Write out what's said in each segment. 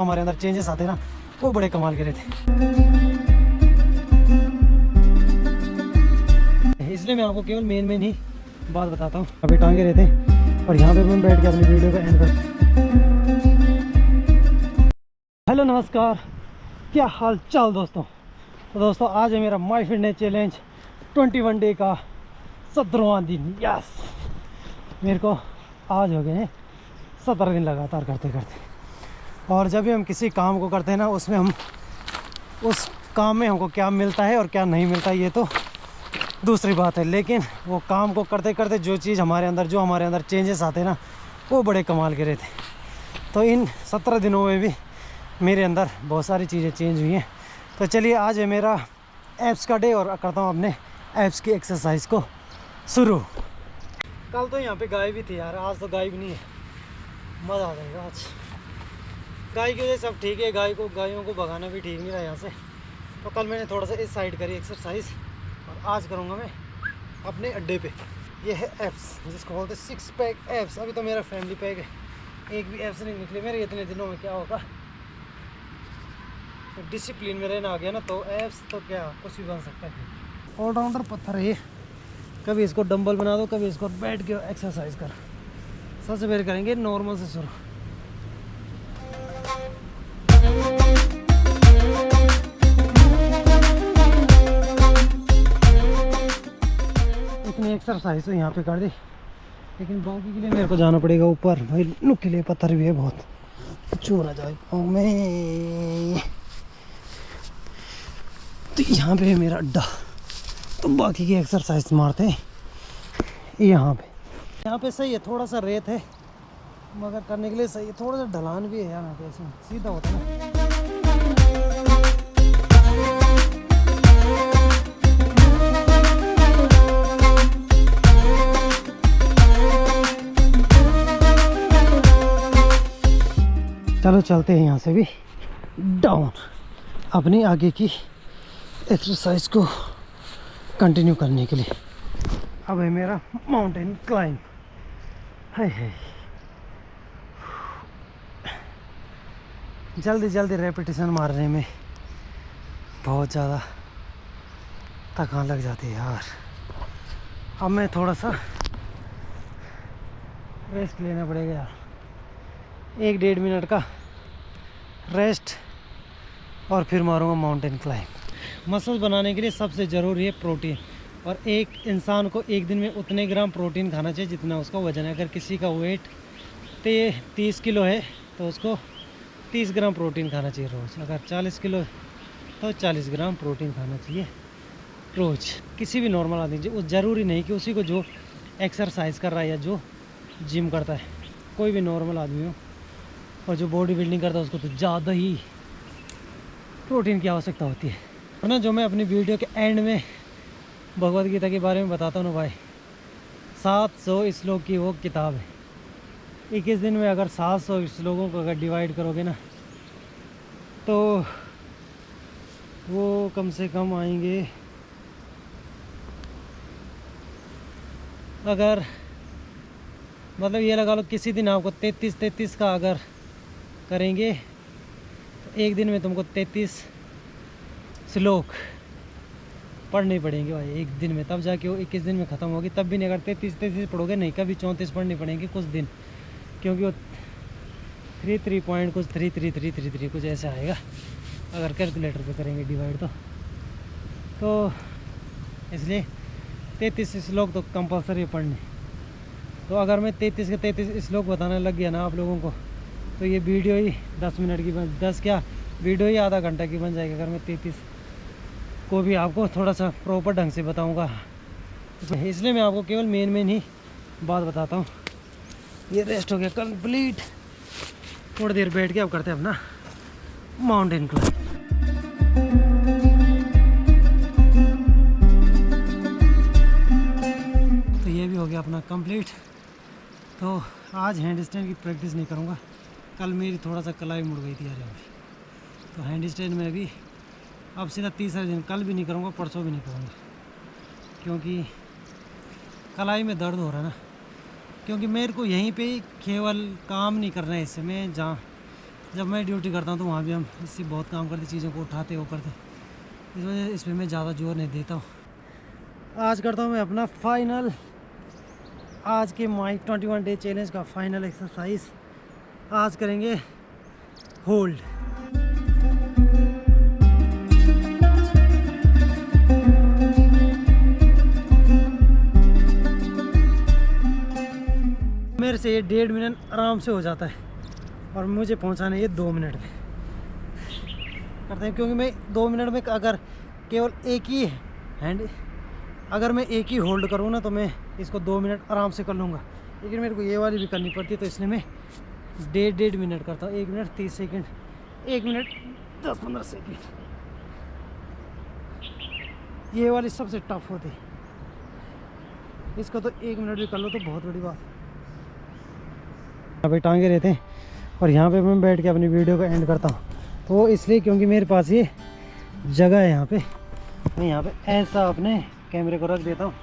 हमारे अंदर चेंजेस आते ना वो बड़े कमाल के रहते। इसलिए मैं आपको केवल मेन ही बात बताता हूँ। अभी टांगे रहते हैं और यहाँ पे मैं बैठ के अपनी वीडियो का एंड कर। हेलो नमस्कार, क्या हाल चाल दोस्तों। तो दोस्तों आज है मेरा माई फिटनेस चैलेंज 21 डे का 17वां दिन। यस, मेरे को आज हो गए हैं 17 दिन लगातार करते करते। और जब भी हम किसी काम को करते हैं ना, उसमें हम उस काम में हमको क्या मिलता है और क्या नहीं मिलता ये तो दूसरी बात है, लेकिन वो काम को करते करते जो चीज़ हमारे अंदर चेंजेस आते हैं ना वो बड़े कमाल के रहते हैं। तो इन 17 दिनों में भी मेरे अंदर बहुत सारी चीज़ें चेंज हुई हैं। तो चलिए आज है मेरा एब्स का डे और करता हूँ अपने एब्स की एक्सरसाइज को शुरू। कल तो यहाँ पे गाय भी थी यार, आज तो गाय भी नहीं है। मज़ा आ जाएगा आज। गाय की वजह से सब ठीक है, गायों को भगाना भी ठीक नहीं रहा यहाँ से। तो कल मैंने थोड़ा सा इस साइड करी एक्सरसाइज और आज करूँगा मैं अपने अड्डे पे। ये है एब्स जिसको बोलते हैं 6 पैक एब्स। अभी तो मेरा फैमिली पैक है, एक भी एब्स नहीं निकले मेरे इतने दिनों में। क्या होगा, तो डिसिप्लिन में रहना आ गया ना, तो एब्स तो क्या कुछ भी बन सकता है। ऑलराउंडर पत्थर है ये, कभी इसको डंबल बना दो, कभी इसको बैठ के एक्सरसाइज कर। सबसे पहले करेंगे नॉर्मल से शुरू। इतनी एक्सरसाइज तो यहाँ पे कर दी, लेकिन बाकी के लिए मेरे को जाना पड़ेगा ऊपर। भाई नुकीले पत्थर भी है बहुत, चू ना जाए पाँव में। तो यहाँ पे है मेरा अड्डा, तो बाकी की एक्सरसाइज मारते हैं यहाँ पे। यहाँ पे सही है, थोड़ा सा रेत है मगर करने के लिए सही है। थोड़ा सा ढलान भी है यहाँ पे, ऐसे सीधा होता है ना। चलो चलते हैं यहाँ से भी डाउन अपनी आगे की एक्सरसाइज को कंटिन्यू करने के लिए। अब है मेरा माउंटेन क्लाइंब। है जल्दी रेपिटेशन मारने में बहुत ज़्यादा थकान लग जाती है यार। अब मैं थोड़ा सा रेस्ट लेना पड़ेगा यार, 1-1.5 मिनट का रेस्ट और फिर मारूंगा माउंटेन क्लाइंब। मसल बनाने के लिए सबसे ज़रूरी है प्रोटीन, और एक इंसान को एक दिन में उतने ग्राम प्रोटीन खाना चाहिए जितना उसका वज़न है। अगर किसी का वेट 30 किलो है तो उसको 30 ग्राम प्रोटीन खाना चाहिए रोज़। अगर 40 किलो है तो 40 ग्राम प्रोटीन खाना चाहिए रोज़। किसी भी नॉर्मल आदमी, ज़रूरी नहीं कि उसी को जो एक्सरसाइज कर रहा है या जो जिम करता है, कोई भी नॉर्मल आदमी हो और जो बॉडी बिल्डिंग करता है उसको तो ज़्यादा ही प्रोटीन की आवश्यकता होती है। और ना जो मैं अपनी वीडियो के एंड में भगवद गीता के बारे में बताता हूँ ना भाई, 700 श्लोक की वो किताब है। 21 दिन में अगर 700 श्लोकों को अगर डिवाइड करोगे ना तो वो कम से कम आएंगे, अगर मतलब ये लगा लो किसी दिन आपको 33 का अगर करेंगे तो एक दिन में तुमको 33 श्लोक पढ़ने पड़ेंगे भाई एक दिन में, तब जाके वो 21 दिन में ख़त्म होगी। तब भी नहीं, अगर 33 पढ़ोगे नहीं, कभी 34 पढ़नी पड़ेंगे कुछ दिन, क्योंकि वो 33 पॉइंट कुछ 33 कुछ ऐसे आएगा अगर कैलकुलेटर पे करेंगे डिवाइड तो इसलिए 33 श्लोक तो कंपलसरी पढ़ने। तो अगर मैं 33 के 33 श्लोक बताने लग गया ना आप लोगों को, तो ये वीडियो ही 10 मिनट की वीडियो ही आधा घंटा की बन जाएगी। अगर मैं 33 को भी आपको थोड़ा सा प्रॉपर ढंग से बताऊंगा, इसलिए मैं आपको केवल मेन ही बात बताता हूँ। ये रेस्ट हो गया कंप्लीट, थोड़ी देर बैठ के अब करते हैं अपना माउंटेन क्लाइंब। तो ये भी हो गया अपना कंप्लीट। तो आज हैंड स्टैंड की प्रैक्टिस नहीं करूँगा, कल मेरी थोड़ा सा कलाई मुड़ गई थी यार यहाँ पे। तो हैंड स्टैंड में भी अब सीधा तीसरा दिन, कल भी नहीं करूँगा, परसों भी नहीं करूँगा, क्योंकि कलाई में दर्द हो रहा है ना। क्योंकि मेरे को यहीं पे केवल काम नहीं करना है, इससे मैं जहाँ जब मैं ड्यूटी करता हूँ तो वहाँ भी हम इससे बहुत काम करते, चीज़ों को उठाते वो करते, इस वजह से इस पर मैं ज़्यादा जोर नहीं देता हूँ। आज करता हूँ मैं अपना फाइनल, आज के माई 21 डे चैलेंज का फाइनल एक्सरसाइज। आज करेंगे होल्ड। मेरे से ये 1.5 मिनट आराम से हो जाता है और मुझे पहुंचाना है ये 2 मिनट में करते हैं, क्योंकि मैं 2 मिनट में अगर केवल एक ही हैंड, अगर मैं एक ही होल्ड करूँ ना तो मैं इसको 2 मिनट आराम से कर लूँगा, लेकिन मेरे को ये वाली भी करनी पड़ती है, तो इसलिए मैं 1.5 मिनट करता हूँ। 1 मिनट 30 सेकंड, 1 मिनट 10-15 सेकंड, ये वाली सबसे टफ होती है। इसको तो 1 मिनट भी कर लो तो बहुत बड़ी बात। यहाँ पे टांगे रहते हैं और यहाँ पे मैं बैठ के अपनी वीडियो को एंड करता हूँ, तो वो इसलिए क्योंकि मेरे पास ये जगह है यहाँ पे। मैं यहाँ पे ऐसा अपने कैमरे को रख देता हूँ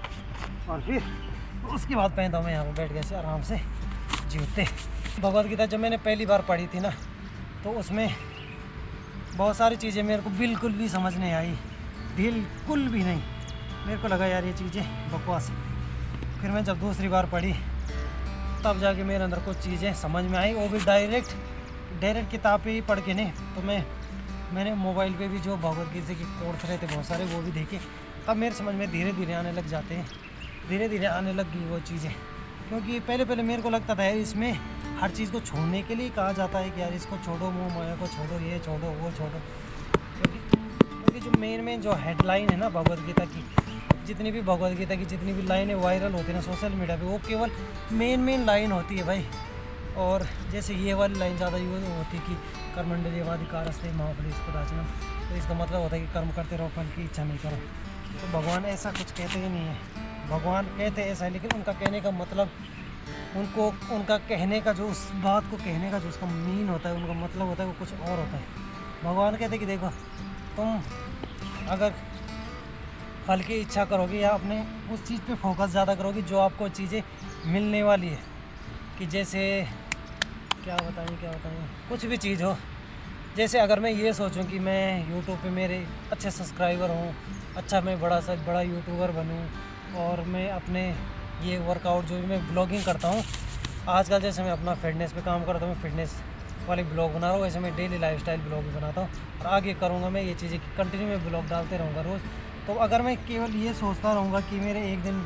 और फिर उसके बाद पहनता हूँ मैं यहाँ पे बैठ के ऐसे आराम से जूते। भगवद गीता जब मैंने पहली बार पढ़ी थी ना, तो उसमें बहुत सारी चीज़ें मेरे को बिल्कुल भी समझ नहीं आई, बिल्कुल भी नहीं। मेरे को लगा यार ये चीज़ें बकवास। फिर मैं जब दूसरी बार पढ़ी तब जाके मेरे अंदर कुछ चीज़ें समझ में आई, वो भी डायरेक्ट किताब पे ही पढ़ के नहीं, तो मैंने मोबाइल पे भी जो भगवद गीता के कोर्स रहते बहुत सारे वो भी देखे, तब मेरे समझ में धीरे धीरे आने लग जाते हैं, धीरे धीरे आने लग गई वो चीज़ें। क्योंकि पहले मेरे को लगता था यार इसमें हर चीज़ को छोड़ने के लिए कहा जाता है कि यार इसको छोड़ो, मोह माया को छोड़ो, ये छोड़ो वो छोड़ो। क्योंकि जो मेन जो हेडलाइन है ना भगवद गीता की, जितनी भी भगवद गीता की जितनी भी लाइनें वायरल होती है ना सोशल मीडिया पे, वो केवल मेन लाइन होती है भाई। और जैसे ये वाली लाइन ज़्यादा यूज होती है कि कर्मण्डलीयवाधिकारस्ते मा फलेषु कदाचन, तो इसका मतलब होता है कि कर्म करते रहो, फल की इच्छा नहीं करो। तो भगवान ऐसा कुछ कहते ही नहीं है, भगवान कहते ऐसा है, लेकिन उनका कहने का मतलब, उनका कहने का जो उस बात को कहने का जो उसका मीन होता है, उनका मतलब होता है वो कुछ और होता है। भगवान कहते हैं कि देखो तुम अगर फल की इच्छा करोगे या अपने उस चीज़ पे फोकस ज़्यादा करोगे जो आपको चीज़ें मिलने वाली है, कि जैसे क्या बताएं कुछ भी चीज़ हो। जैसे अगर मैं ये सोचूं कि मैं यूट्यूब पे मेरे अच्छे सब्सक्राइबर हों, अच्छा मैं बड़ा यूट्यूबर बनूं, और मैं अपने ये वर्कआउट जो भी मैं ब्लॉगिंग करता हूँ आजकल, जैसे मैं अपना फिटनेस पे काम करता हूँ, मैं फिटनेस वाले ब्लॉग बना रहा हूँ, वैसे मैं डेली लाइफस्टाइल ब्लॉग भी बनाता हूँ और आगे करूँगा मैं ये चीज़ें कि कंटिन्यू में ब्लॉग डालते रहूँगा रोज़। तो अगर मैं केवल ये सोचता रहूँगा कि मेरे एक दिन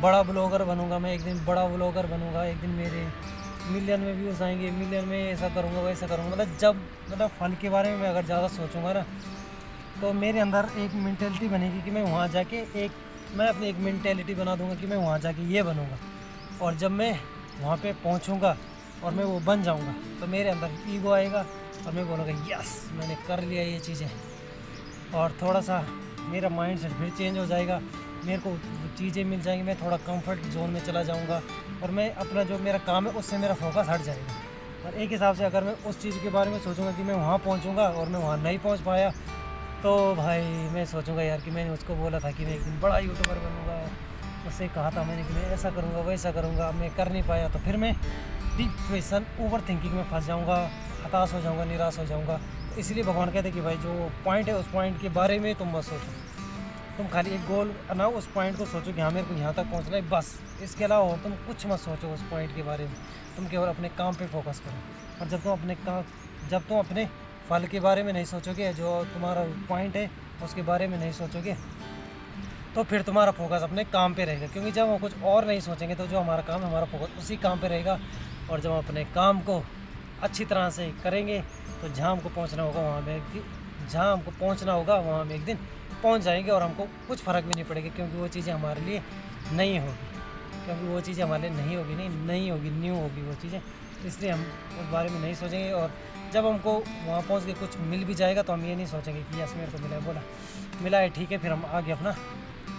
बड़ा ब्लॉगर बनूँगा, मैं एक दिन बड़ा व्लॉगर बनूँगा, एक दिन मेरे मिलियन में व्यूज़ आएंगे, मिलियन में ऐसा करूँगा वैसा करूँगा, मतलब फल के बारे में मैं अगर ज़्यादा सोचूंगा ना, तो मेरे अंदर एक मेंटेलिटी बनेगी कि मैं वहाँ जाके मैं अपनी एक मेंटेलिटी बना दूँगा कि मैं वहाँ जाके ये बनूँगा, और जब मैं वहाँ पे पहुँचूँगा और मैं वो बन जाऊँगा तो मेरे अंदर ईगो आएगा और मैं बोलूँगा यस मैंने कर लिया ये चीज़ें, और थोड़ा सा मेरा माइंड सेट फिर चेंज हो जाएगा, मेरे को चीज़ें मिल जाएंगी, मैं थोड़ा कंफर्ट जोन में चला जाऊंगा और मैं अपना जो मेरा काम है उससे मेरा फोकस हट जाएगा। और एक हिसाब से अगर मैं उस चीज़ के बारे में सोचूंगा कि मैं वहाँ पहुँचूँगा और मैं वहाँ नहीं पहुँच पाया, तो भाई मैं सोचूंगा यार कि मैंने उसको बोला था कि मैं एक दिन बड़ा यूट्यूबर बनूँगा, उससे कहा था मैंने कि मैं ऐसा करूँगा वैसा करूँगा, मैं कर नहीं पाया, तो फिर मैं डिप्रेशन ओवर थिंकिंग में फंस जाऊँगा, हताश हो जाऊँगा, निराश हो जाऊँगा। तो इसलिए भगवान कहते हैं कि भाई जो पॉइंट है उस पॉइंट के बारे में तुम मत सोचो, तुम खाली एक गोल बनाओ, उस पॉइंट को सोचो कि हाँ मेरे को यहाँ तक पहुँचना है बस, इसके अलावा और तुम कुछ मत सोचो उस पॉइंट के बारे में, तुम केवल अपने काम पे फोकस करो। और जब तुम अपने फल के बारे में नहीं सोचोगे, जो तुम्हारा पॉइंट है उसके बारे में नहीं सोचोगे, तो फिर तुम्हारा फोकस अपने काम पे रहेगा। क्योंकि जब हम कुछ और नहीं सोचेंगे तो जो हमारा काम है हमारा फोकस उसी काम पे रहेगा, और जब हम अपने काम को अच्छी तरह से करेंगे तो जहाँ हमको पहुँचना होगा वहाँ हम एक दिन पहुँच जाएंगे, और हमको कुछ फ़र्क भी नहीं पड़ेगा, क्योंकि वो चीज़ें हमारे लिए नहीं होगी, न्यू होगी वो चीज़ें, इसलिए हम उस बारे में नहीं सोचेंगे। और जब हमको वहाँ पहुँच के कुछ मिल भी जाएगा तो हम ये नहीं सोचेंगे कि यस मेरे को मिला है ठीक है, फिर हम आगे अपना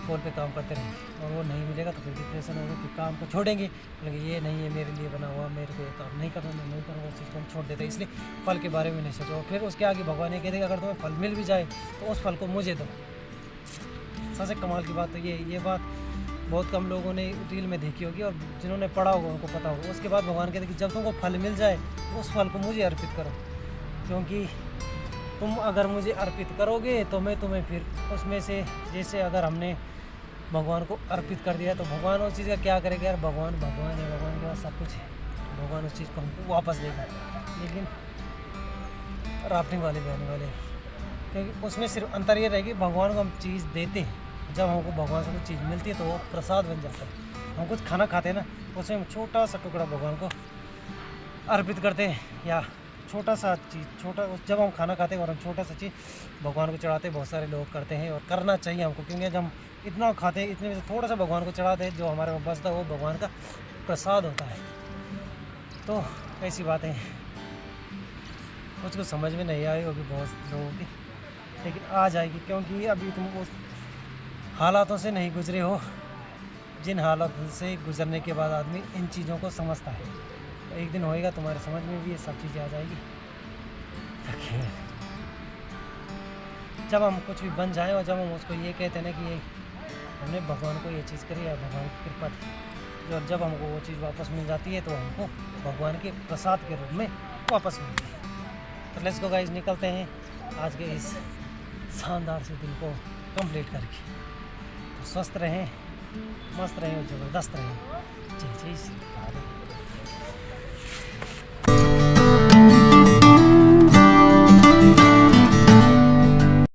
गोल पे काम करते रहेंगे। और वो नहीं मिलेगा तो फिर डिप्रेशन होगा, फिर काम को छोड़ेंगे, बोलेंगे ये नहीं है मेरे लिए बना हुआ, मेरे को ये काम नहीं करना, मैं नहीं करूँगा, उस चीज़ को हम छोड़ देते हैं। इसलिए फल के बारे में नहीं सोचो। फिर उसके आगे भगवान ये कहते हैं अगर तुम्हें फल मिल भी जाए तो उस फल को मुझे दो। सबसे कमाल की बात तो ये बात बहुत कम लोगों ने रील में देखी होगी और जिन्होंने पढ़ा होगा उनको पता होगा। उसके बाद भगवान कहते कि जब तुमको फल मिल जाए उस फल को मुझे अर्पित करो, क्योंकि तुम अगर मुझे अर्पित करोगे तो मैं तुम्हें फिर उसमें से, जैसे अगर हमने भगवान को अर्पित कर दिया तो भगवान उस चीज़ का क्या करेगा यार, भगवान है, भगवान के पास सब कुछ है, भगवान उस चीज़ को हमको वापस देगा। लेकिन राफ्टिंग वाले भी आने वाले, क्योंकि उसमें सिर्फ अंतर ये रहेगी, भगवान को हम चीज़ देते हैं, जब हमको भगवान से कुछ चीज़ मिलती है तो वो प्रसाद बन जाता है। हम कुछ खाना खाते हैं ना, उसमें हम छोटा सा टुकड़ा भगवान को अर्पित करते हैं, या छोटा सा चीज़, जब हम खाना खाते हैं और हम छोटा सा चीज़ भगवान को चढ़ाते हैं, बहुत सारे लोग करते हैं और करना चाहिए हमको, क्योंकि जब हम इतना खाते हैं, इतने में से थोड़ा सा भगवान को चढ़ाते हैं, जो हमारे पास बचता है वो भगवान का प्रसाद होता है। तो ऐसी बातें कुछ समझ में नहीं आई होगी बहुत लोगों की, लेकिन आ जाएगी, क्योंकि अभी तुम उस हालातों से नहीं गुजरे हो जिन हालातों से गुजरने के बाद आदमी इन चीज़ों को समझता है। तो एक दिन होएगा तुम्हारे समझ में भी ये सब चीज़ें आ जाएगी। जब हम कुछ भी बन जाएं और जब हम उसको ये कहते हैं ना कि ये हमने भगवान को ये चीज़ करी है, भगवान की कृपा थी, जब हमको वो चीज़ वापस मिल जाती है तो हमको भगवान के प्रसाद के रूप में वापस मिलती है। तो लेट्स गो गाइस, निकलते हैं आज के इस शानदार से दिन को कंप्लीट करके। तो स्वस्थ रहें, मस्त रहें और ज़बरदस्त रहें। जय